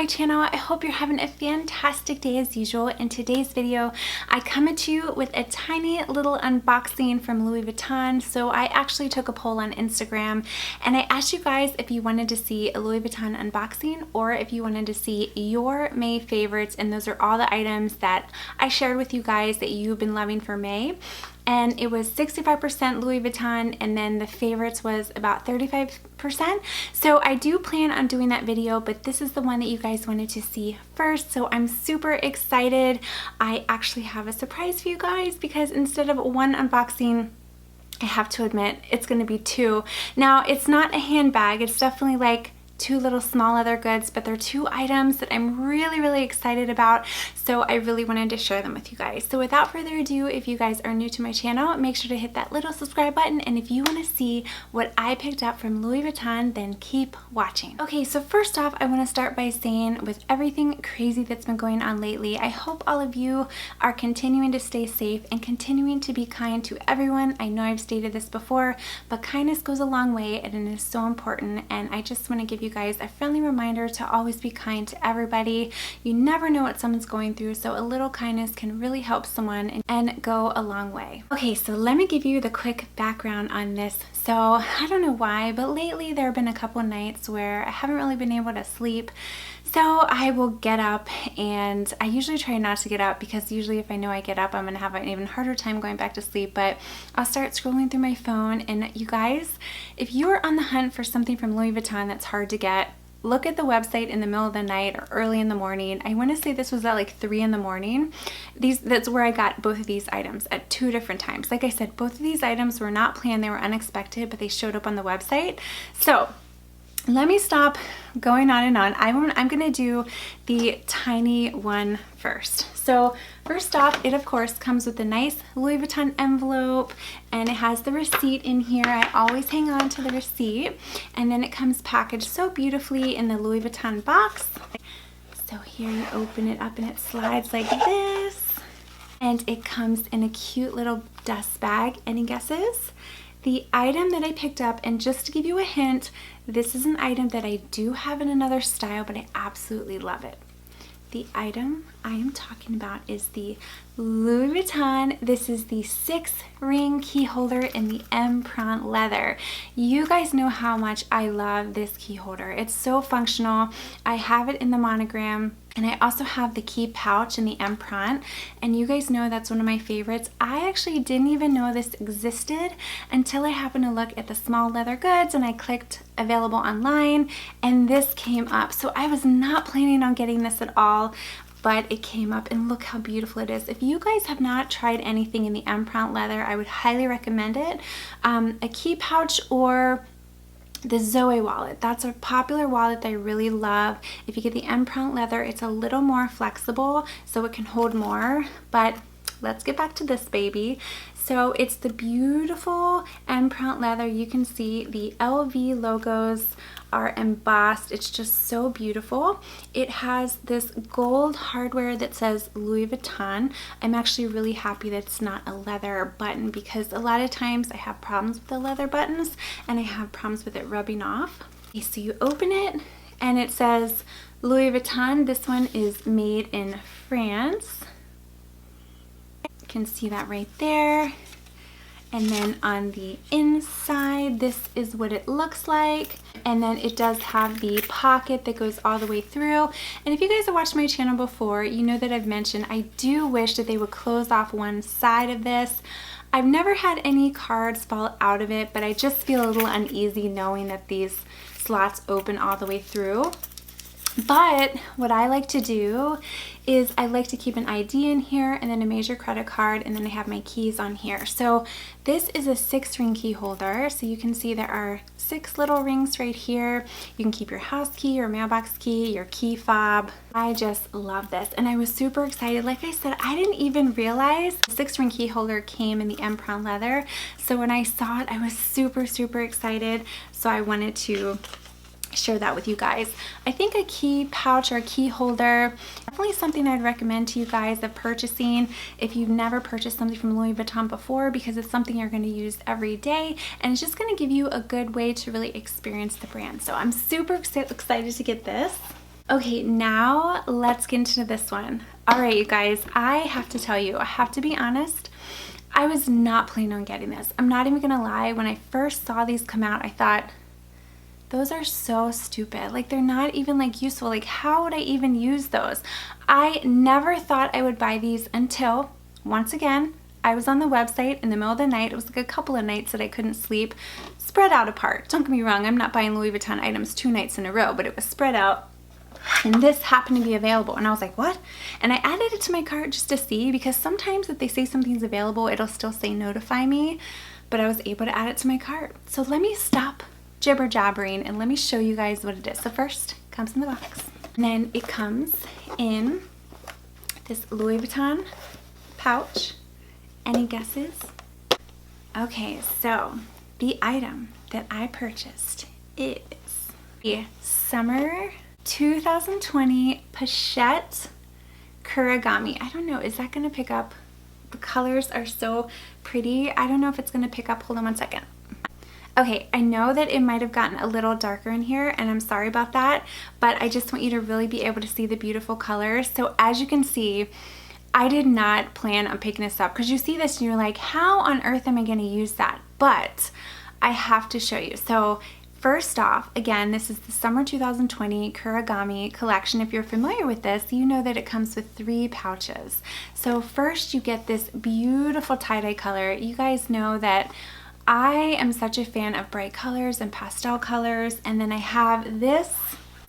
my channel. I hope you're having a fantastic day as usual. In today's video, I come at you with a tiny little unboxing from Louis Vuitton. So I actually took a poll on Instagram and I asked you guys if you wanted to see a Louis Vuitton unboxing or if you wanted to see your May favorites, and those are all the items that I shared with you guys that you've been loving for May. And it was 65% Louis Vuitton, and then the favorites was about 35%. So I do plan on doing that video, but this is the one that you guys wanted to see first. So I'm super excited. I actually have a surprise for you guys because instead of one unboxing, I have to admit it's going to be two. Now, it's not a handbag. It's definitely like two little small leather goods, but they're two items that I'm really excited about, so I really wanted to share them with you guys. So without further ado, if you guys are new to my channel, make sure to hit that little subscribe button, and if you want to see what I picked up from Louis Vuitton, then keep watching. Okay, so first off, I want to start by saying, with everything crazy that's been going on lately, I hope all of you are continuing to stay safe and continuing to be kind to everyone. I know I've stated this before, but kindness goes a long way and it is so important, and I just want to give you guys a friendly reminder to always be kind to everybody. You never know what someone's going through, so a little kindness can really help someone and go a long way. Okay, so let me give you the quick background on this. So I don't know why, but lately there have been a couple of nights where I haven't really been able to sleep. So I will get up, and I usually try not to get up because usually if I know I get up, I'm going to have an even harder time going back to sleep, but I'll start scrolling through my phone. And you guys, if you're on the hunt for something from Louis Vuitton that's hard to get, look at the website in the middle of the night or early in the morning. I want to say this was at like 3 in the morning. That's where I got both of these items at 2 different times. Like I said, both of these items were not planned, they were unexpected, but they showed up on the website. So let me stop going on and on. I'm gonna do the tiny one first. So first off, it of course comes with a nice Louis Vuitton envelope, and it has the receipt in here. I always hang on to the receipt, and then it comes packaged so beautifully in the Louis Vuitton box. So here you open it up and it slides like this, and it comes in a cute little dust bag. Any guesses? The item that I picked up, and just to give you a hint, this is an item that I do have in another style, but I absolutely love it. The item I am talking about is the Louis Vuitton. This is the 6-ring key holder in the empreinte leather. You guys know how much I love this key holder. It's so functional. I have it in the monogram, and I also have the key pouch in the empreinte, and you guys know that's one of my favorites. I actually didn't even know this existed until I happened to look at the small leather goods, and I clicked available online, and this came up. So I was not planning on getting this at all, but it came up, and look how beautiful it is. If you guys have not tried anything in the empreinte leather, I would highly recommend it. A key pouch or the Zoe wallet. That's a popular wallet that I really love. If you get the empreinte leather, it's a little more flexible, so it can hold more. But let's get back to this baby. So it's the beautiful empreinte leather. You can see the LV logos are embossed. It's just so beautiful. It has this gold hardware that says Louis Vuitton. I'm actually really happy that it's not a leather button, because a lot of times I have problems with the leather buttons and I have problems with it rubbing off. Okay, so you open it and it says Louis Vuitton. This one is made in France. You can see that right there. And then on the inside, this is what it looks like. And then it does have the pocket that goes all the way through. And if you guys have watched my channel before, you know that I've mentioned I do wish that they would close off one side of this. I've never had any cards fall out of it, but I just feel a little uneasy knowing that these slots open all the way through. But what I like to do is I like to keep an ID in here, and then a major credit card, and then I have my keys on here. So this is a 6-ring key holder. So you can see there are 6 little rings right here. You can keep your house key, your mailbox key, your key fob. I just love this, and I was super excited. Like I said, I didn't even realize the 6-ring key holder came in the empreinte leather. So when I saw it, I was super excited. So I wanted to share that with you guys. I think a key pouch or a key holder, definitely something I'd recommend to you guys of purchasing if you've never purchased something from Louis Vuitton before, because it's something you're going to use every day, and it's just going to give you a good way to really experience the brand. So I'm super excited to get this. Okay, now let's get into this one. All right, you guys, I have to tell you, I have to be honest, I was not planning on getting this. I'm not even gonna lie, when I first saw these come out, I thought, those are so stupid. Like, they're not even like useful. Like, how would I even use those? I never thought I would buy these until, once again, I was on the website in the middle of the night. It was like a couple of nights that I couldn't sleep, spread out apart. Don't get me wrong, I'm not buying Louis Vuitton items 2 nights in a row, but it was spread out. And this happened to be available, and I was like, what? And I added it to my cart just to see, because sometimes if they say something's available, it'll still say notify me, but I was able to add it to my cart. So let me stop jibber jabbering and let me show you guys what it is. So first, it comes in the box, and then it comes in this Louis Vuitton pouch. Any guesses? Okay, so the item that I purchased is the summer 2020 Pochette Kirigami. I don't know, is that gonna pick up? The colors are so pretty. I don't know if it's gonna pick up. Hold on one second. Okay, I know that it might have gotten a little darker in here, and I'm sorry about that, but I just want you to really be able to see the beautiful colors. So as you can see, I did not plan on picking this up, because you see this and you're like, how on earth am I gonna use that? But I have to show you. So first off, again, this is the summer 2020 Kirigami collection. If you're familiar with this, you know that it comes with 3 pouches. So first you get this beautiful tie-dye color. You guys know that I am such a fan of bright colors and pastel colors. And then I have this,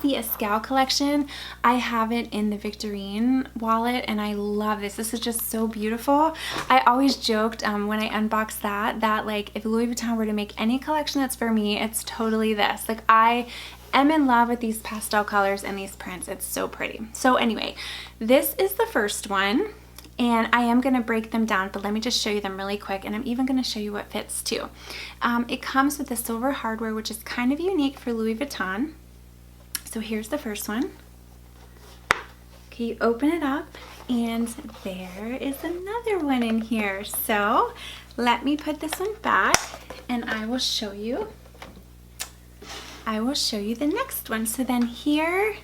the Escal collection. I have it in the Victorine wallet, and I love this. This is just so beautiful. I always joked when I unboxed that like if Louis Vuitton were to make any collection that's for me, it's totally this. Like, I am in love with these pastel colors and these prints. It's so pretty. So anyway, this is the first one, and I am going to break them down, but let me just show you them really quick, and I'm even going to show you what fits too. It comes with the silver hardware, which is kind of unique for Louis Vuitton. So here's the first one. Okay, you open it up, and there is another one in here. So let me put this one back, and I will show you the next one. So then here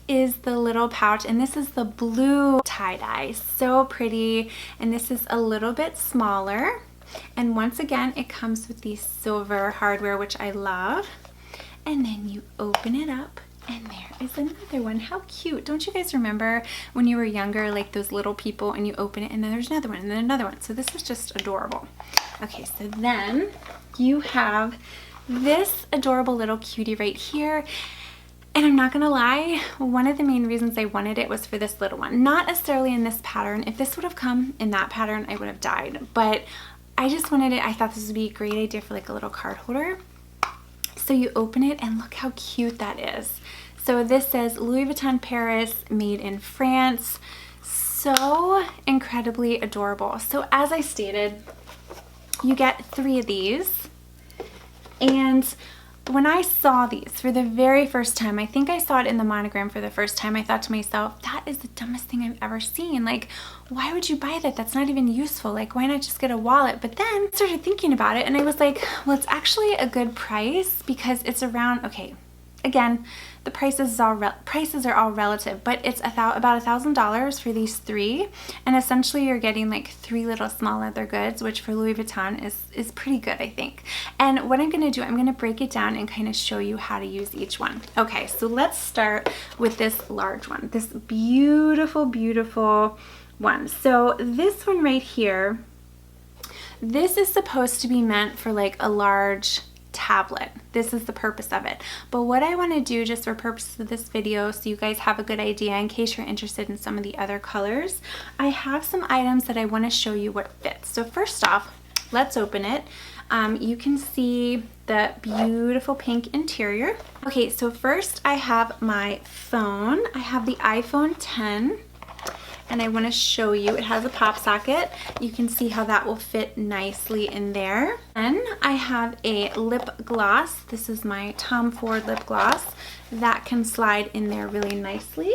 is the little pouch, and this is the blue tie-dye. So pretty, and this is a little bit smaller. And once again, it comes with the silver hardware, which I love. And then you open it up, and there is another one. How cute. Don't you guys remember when you were younger, like those little people, and you open it and then there's another one and then another one? So this is just adorable. Okay, so then you have this adorable little cutie right here. And I'm not gonna lie, one of the main reasons I wanted it was for this little one. Not necessarily in this pattern. If this would have come in that pattern, I would have died. But I just wanted it, I thought this would be a great idea for like a little card holder. So you open it, and look how cute that is. So this says Louis Vuitton Paris, made in France. So incredibly adorable. So as I stated, you get 3 of these. And when I saw these for the very first time, I think I saw it in the monogram for the first time, I thought to myself, that is the dumbest thing I've ever seen. Like, why would you buy that? That's not even useful. Like, why not just get a wallet? But then I started thinking about it, and I was like, well, it's actually a good price, because it's around, okay, again, the prices are all relative, but it's about $1,000 for these 3, and essentially you're getting like 3 little small leather goods, which for Louis Vuitton is pretty good, I think. And what I'm gonna do, I'm gonna break it down and kind of show you how to use each one. Okay, so let's start with this large one, this beautiful, beautiful one. So this one right here, this is supposed to be meant for like a large tablet. This is the purpose of it. But what I want to do, just for purposes of this video, so you guys have a good idea in case you're interested in some of the other colors, I have some items that I want to show you what fits. So first off, let's open it. You can see the beautiful pink interior. Okay, so first I have my phone. I have the iPhone 10. And I want to show you, it has a pop socket. You can see how that will fit nicely in there. Then I have a lip gloss. This is my Tom Ford lip gloss. That can slide in there really nicely.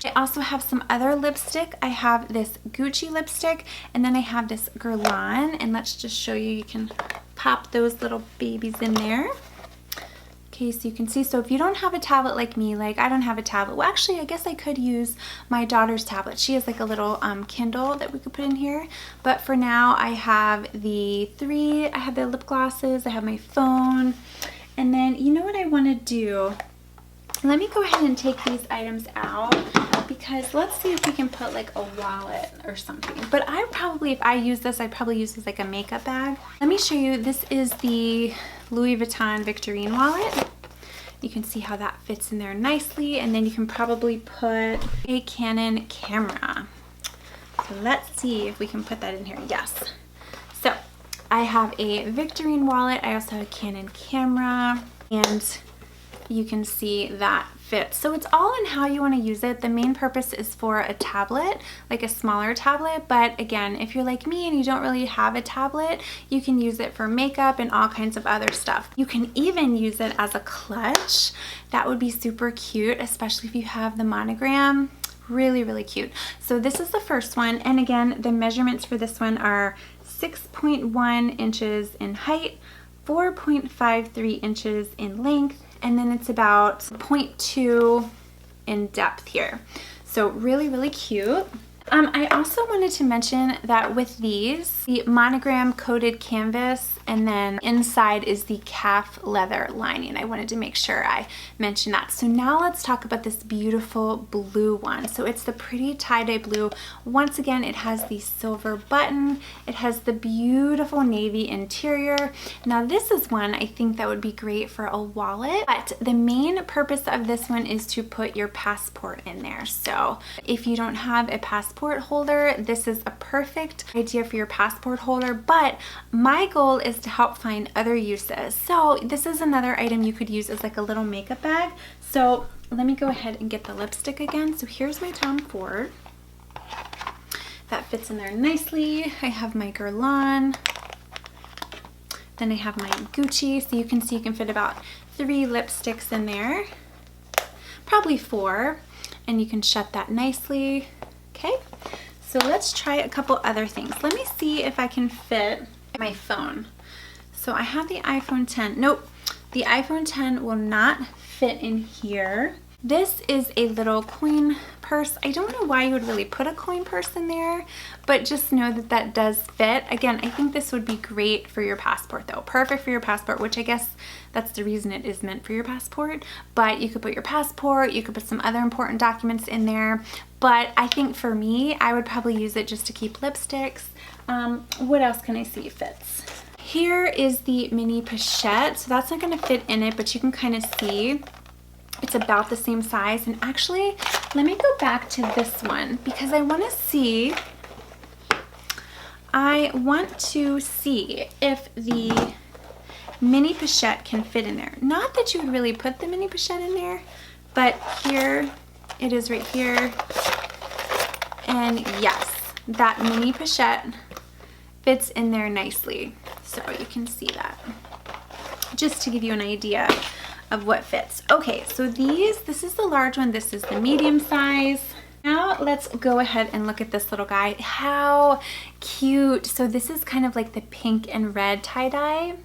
I also have some other lipstick. I have this Gucci lipstick, and then I have this Guerlain, and let's just show you, you can pop those little babies in there. Okay, case you can see. So if you don't have a tablet like me, like I don't have a tablet. Well, actually, I guess I could use my daughter's tablet. She has like a little Kindle that we could put in here. But for now, I have the lip glosses, I have my phone. And then, you know what I want to do? Let me go ahead and take these items out, because let's see if we can put like a wallet or something. But I probably, if I use this, I'd probably use this like a makeup bag. Let me show you. This is the Louis Vuitton Victorine wallet. You can see how that fits in there nicely. And then you can probably put a Canon camera. So let's see if we can put that in here. Yes. So I have a Victorine wallet. I also have a Canon camera, and you can see that fits. So it's all in how you want to use it. The main purpose is for a tablet, like a smaller tablet. But again, if you're like me and you don't really have a tablet, you can use it for makeup and all kinds of other stuff. You can even use it as a clutch. That would be super cute, especially if you have the monogram. Really, really cute. So this is the first one. And again, the measurements for this one are 6.1 inches in height, 4.53 inches in length, and then it's about 0.2 in depth here. So really, really cute. I also wanted to mention that with these, the monogram coated canvas, and then inside is the calf leather lining. I wanted to make sure I mentioned that. So now let's talk about this beautiful blue one. So it's the pretty tie-dye blue. Once again, it has the silver button. It has the beautiful navy interior. Now this is one I think that would be great for a wallet, but the main purpose of this one is to put your passport in there. So if you don't have a passport holder, this is a perfect idea for your passport holder, but my goal is to help find other uses. So this is another item you could use as like a little makeup bag. So let me go ahead and get the lipstick again. So here's my Tom Ford. That fits in there nicely. I have my Guerlain. Then I have my Gucci. So you can see you can fit about 3 lipsticks in there. Probably 4. And you can shut that nicely. Okay, so let's try a couple other things. Let me see if I can fit my phone. So I have the iPhone 10. Nope, the iPhone 10 will not fit in here. This is a little coin purse. I don't know why you would really put a coin purse in there, but just know that that does fit. Again, I think this would be great for your passport though. Perfect for your passport, which I guess that's the reason it is meant for your passport. But you could put your passport, you could put some other important documents in there. But I think for me, I would probably use it just to keep lipsticks. What else can I see fits? Here is the mini pochette. So that's not gonna fit in it, but you can kind of see it's about the same size. And actually, let me go back to this one because I want to see if the mini pochette can fit in there. Not that you would really put the mini pochette in there, but here it is right here. And yes, that mini pochette fits in there nicely. So you can see that. Just to give you an idea of what fits. Okay, so this is the large one, this is the medium size. Now let's go ahead and look at this little guy. How cute. So this is kind of like the pink and red tie-dye.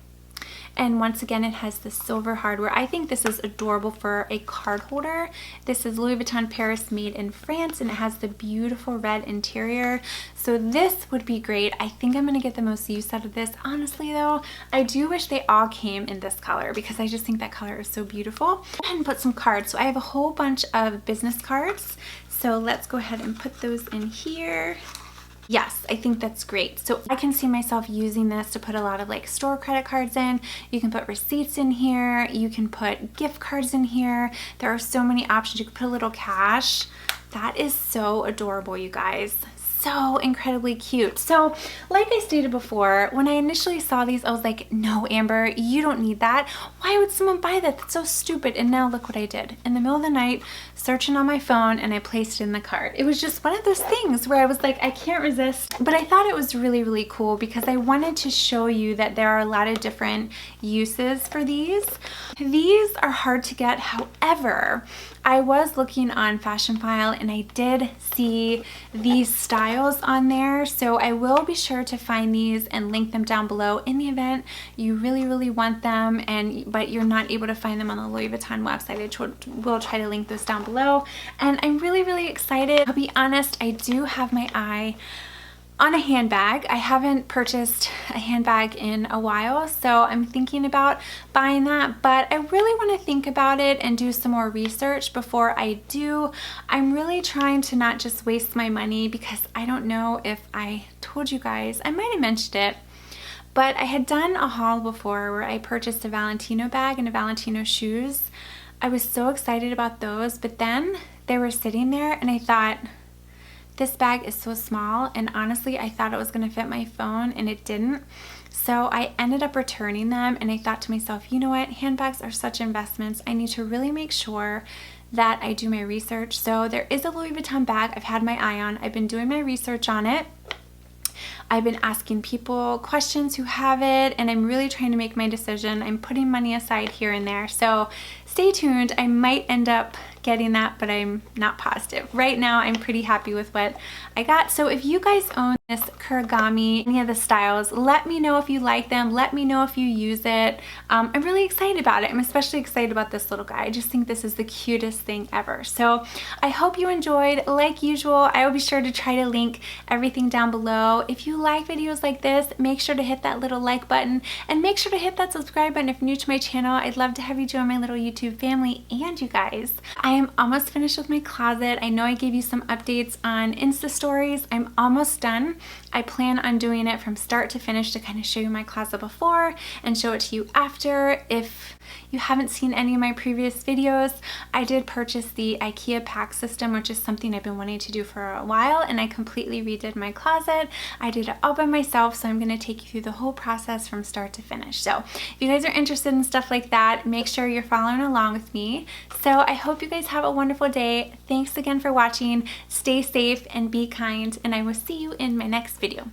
And once again, it has the silver hardware. I think this is adorable for a card holder. This is Louis Vuitton Paris made in France, and it has the beautiful red interior. So this would be great. I think I'm gonna get the most use out of this. Honestly though, I do wish they all came in this color because I just think that color is so beautiful. Go ahead and put some cards. So I have a whole bunch of business cards. So let's go ahead and put those in here. Yes, I think that's great. So I can see myself using this to put a lot of like store credit cards in. You can put receipts in here. You can put gift cards in here. There are so many options. You can put a little cash. That is so adorable, you guys. So incredibly cute. So like I stated before, when I initially saw these, I was like, no, Amber, you don't need that. Why would someone buy that? That's so stupid. And now look what I did. In the middle of the night, searching on my phone, and I placed it in the cart. It was just one of those things where I was like, I can't resist. But I thought it was really, really cool because I wanted to show you that there are a lot of different uses for these. These are hard to get. However, I was looking on Fashionphile and I did see these styles on there, so I will be sure to find these and link them down below in the event you really want them but you're not able to find them on the Louis Vuitton website. I will try to link those down below, and I'm really excited. I'll be honest, I do have my eye on a handbag. I haven't purchased a handbag in a while, so I'm thinking about buying that, but I really want to think about it and do some more research before I do. I'm really trying to not just waste my money, because I don't know if I told you guys, I might have mentioned it, but I had done a haul before where I purchased a Valentino bag and a Valentino shoes. I was so excited about those, but then they were sitting there and I thought, this bag is so small, and honestly I thought it was going to fit my phone and it didn't. So I ended up returning them, and I thought to myself, you know what, handbags are such investments. I need to really make sure that I do my research. So there is a Louis Vuitton bag I've had my eye on. I've been doing my research on it. I've been asking people questions who have it, and I'm really trying to make my decision. I'm putting money aside here and there, so stay tuned. I might end up getting that, but I'm not positive. Right now, I'm pretty happy with what I got. So if you guys own this Kirigami, any of the styles, let me know if you like them. Let me know if you use it. I'm really excited about it. I'm especially excited about this little guy. I just think this is the cutest thing ever. So I hope you enjoyed. Like usual, I will be sure to try to link everything down below. If you like videos like this, make sure to hit that little like button, and make sure to hit that subscribe button if you're new to my channel. I'd love to have you join my little YouTube family. And you guys, I am almost finished with my closet. I know I gave you some updates on Insta stories. I'm almost done. I plan on doing it from start to finish to kind of show you my closet before and show it to you after. If you haven't seen any of my previous videos, I did purchase the IKEA pack system, which is something I've been wanting to do for a while, and I completely redid my closet. I did it all by myself, so I'm going to take you through the whole process from start to finish. So if you guys are interested in stuff like that, make sure you're following along with me. So I hope you guys have a wonderful day. Thanks again for watching. Stay safe and be kind, and I will see you in my next video.